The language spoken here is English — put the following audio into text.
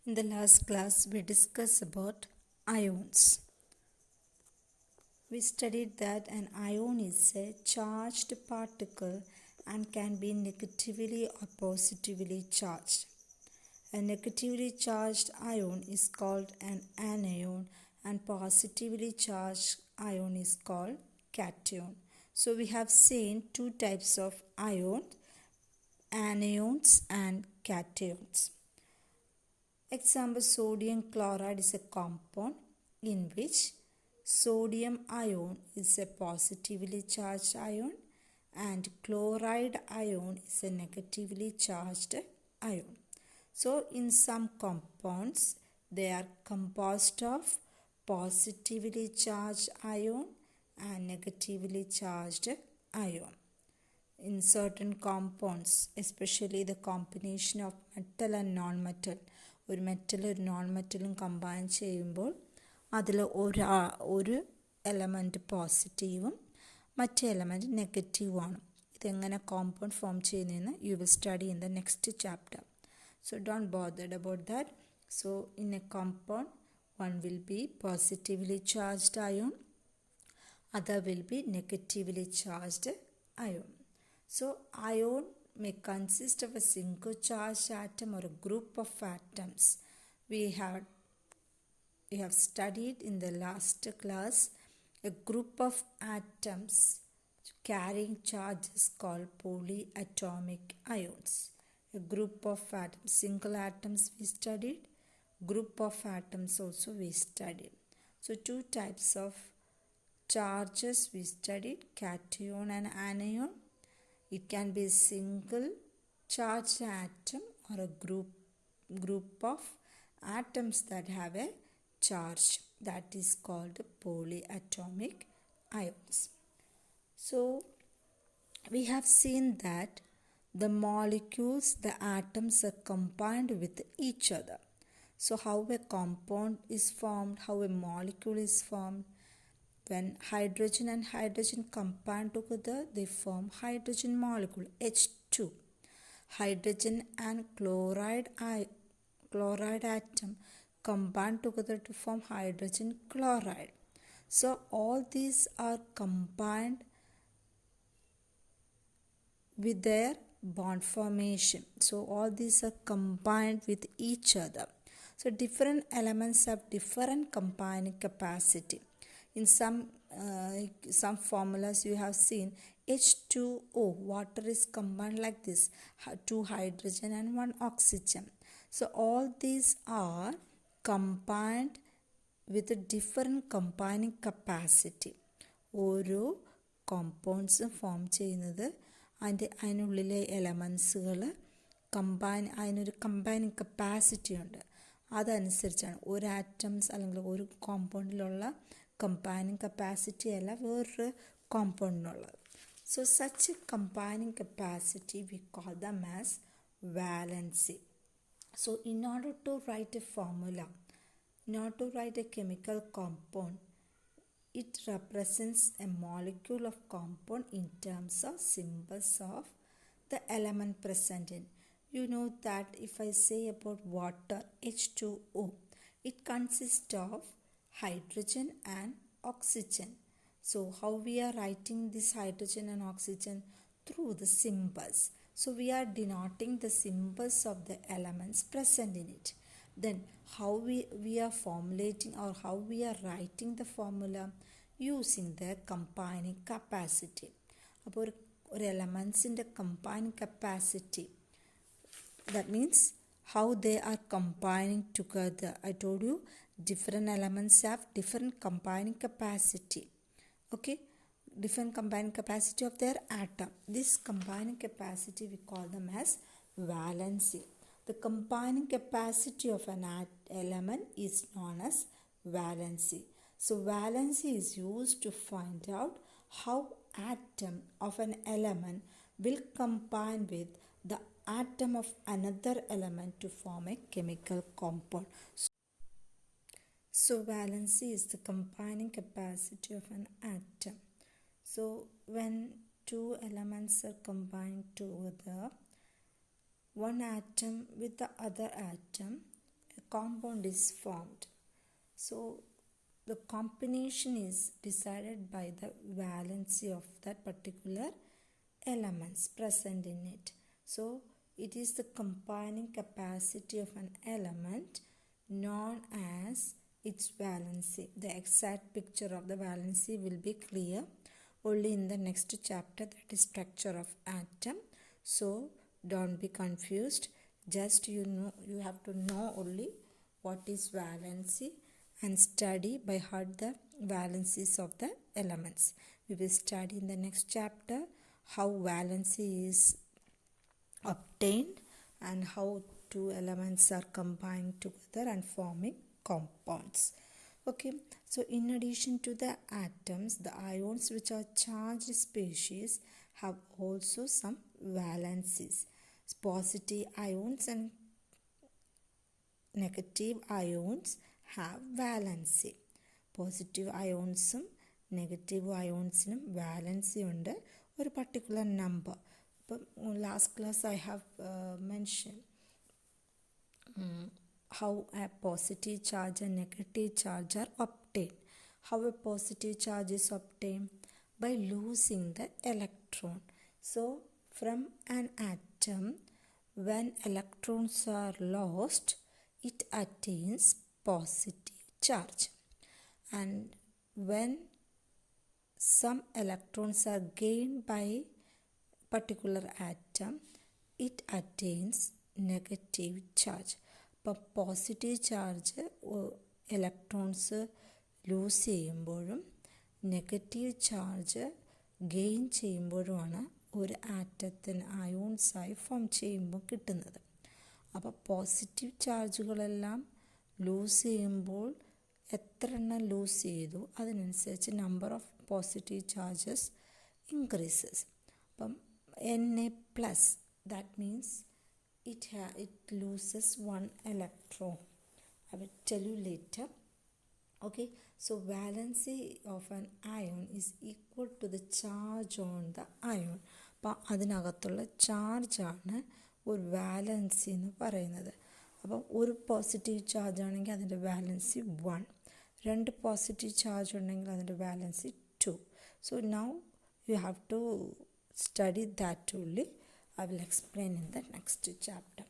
In the last class, we discussed about ions. We studied that an ion is a charged particle and can be negatively or positively charged. A negatively charged ion is called an anion and positively charged ion is called cation. So we have seen two types of ions, anions and cations. Example, sodium chloride is a compound in which sodium ion is a positively charged ion and chloride ion is a negatively charged ion. So, in some compounds, they are composed of positively charged ion and negatively charged ion. In certain compounds, especially the combination of metal and non-metal, ഒരു മെറ്റലും ഒരു non മെറ്റലും combine ചെയ്യുമ്പോൾ അതിൽ ഒരു element പോസിറ്റീവും മറ്റേ element നെഗറ്റീവുമാണ്. ഇതെങ്ങനെ compound form ചെയ്യുന്നതെന്ന് you will study in the next chapter. So don't bothered about that. So in A compound one will be positively charged ion, other will be negatively charged ion. So ion may consist of a single charged atom or a group of atoms. We have studied in the last class a group of atoms carrying charges called polyatomic ions. A group of atoms, single atoms we studied, group of atoms also we studied. So two types of charges we studied, cation and anion. It can be a single charged atom or a group of atoms that have a charge, that is called polyatomic ions. So we have seen that the molecules, the atoms are combined with each other. So how a compound is formed, how a molecule is formed. When hydrogen and hydrogen combine together, they form hydrogen molecule H2. Hydrogen and chloride atom combine together to form hydrogen chloride. So all these are combined with their bond formation. So all these are combined with each other. So different elements have different combining capacity. In some formulas you have seen H2O, water is combined like this, 2 hydrogen and 1 oxygen. So all these are combined with a different combining capacity. ഓരോ കോമ്പൗണ്ട്സും form ചെയ്യുന്നത് അതിനുള്ളിലെ എലമെൻസുകൾ അതിനൊരു combining capacity ഉണ്ട്. അതനുസരിച്ചാണ് ഒരു atoms അല്ലെങ്കിൽ ഒരു കോമ്പൗണ്ടിലുള്ള combining capacity അല്ല വേറൊരു കോമ്പൗണ്ടിനുള്ളത്. So such a combining capacity we call them as valency. So in order to write a formula, in order to write a chemical compound, it represents a molecule of compound in terms of symbols of the element present in. You know that if I say about water H2O, it consists of hydrogen and oxygen. So how we are writing this hydrogen and oxygen? Through the symbols. So we are denoting the symbols of the elements present in it. Then how we are formulating or how we are writing the formula? Using their combining capacity. അപ്പോൾ ഒരു എലമെൻസിൻ്റെ combining capacity, that means how they are combining together. I told you different elements have different combining capacity. Okay, different combining capacity of their atom. This combining capacity we call them as valency. The combining capacity of an element is known as valency. So valency is used to find out how atom of an element will combine with the atom of another element to form a chemical compound. So valency is the combining capacity of an atom. So when two elements are combined together, one atom with the other atom, a compound is formed. So the combination is decided by the valency of that particular elements present in it. So it is the combining capacity of an element known as its valency. The exact picture of the valency will be clear only in the next chapter, that is structure of atom. So don't be confused. Just you have to know only what is valency and study by heart the valencies of the elements. We will study in the next chapter how valency is obtained and how two elements are combined together and forming compounds. Okay, so in addition to the atoms, the ions which are charged species have also some valencies. Positive ions and negative ions have valency. Positive അയോൺസും negative അയോൺസിനും valency ഉണ്ട് ഒരു particular number. ഇപ്പം last class I have mention how a positive charge and negative charge are obtained. How a positive charge is obtained? By losing the electron. So from an atom, when electrons are lost, it attains positive charge. And when some electrons are gained by particular atom, it attains negative charge. അപ്പോൾ positive charge electrons loose ചെയ്യുമ്പോഴും negative charge gain ചെയ്യുമ്പോഴുമാണ് ഒരു ആറ്റത്തിന് അയോൺസായി form ചെയ്യുമ്പോൾ കിട്ടുന്നത്. അപ്പോൾ positive ചാർജുകളെല്ലാം loose ചെയ്യുമ്പോൾ എത്ര എണ്ണം loose ചെയ്തു അതിനനുസരിച്ച് number of positive charges increases. അപ്പം Na+, that means it loses one electron. I will tell you later. Okay, so valency of an ion is equal to the charge on the ion. അപ്പോൾ അതിനകത്തുള്ള ചാർജാണ് ഒരു valency എന്ന് പറയുന്നത്. അപ്പം ഒരു positive charge ആണെങ്കിൽ അതിൻ്റെ വാലൻസി 1, 2 പോസിറ്റീവ് ചാർജ് ഉണ്ടെങ്കിൽ അതിൻ്റെ valency 2. So now you have to study that only. I will explain in the next chapter.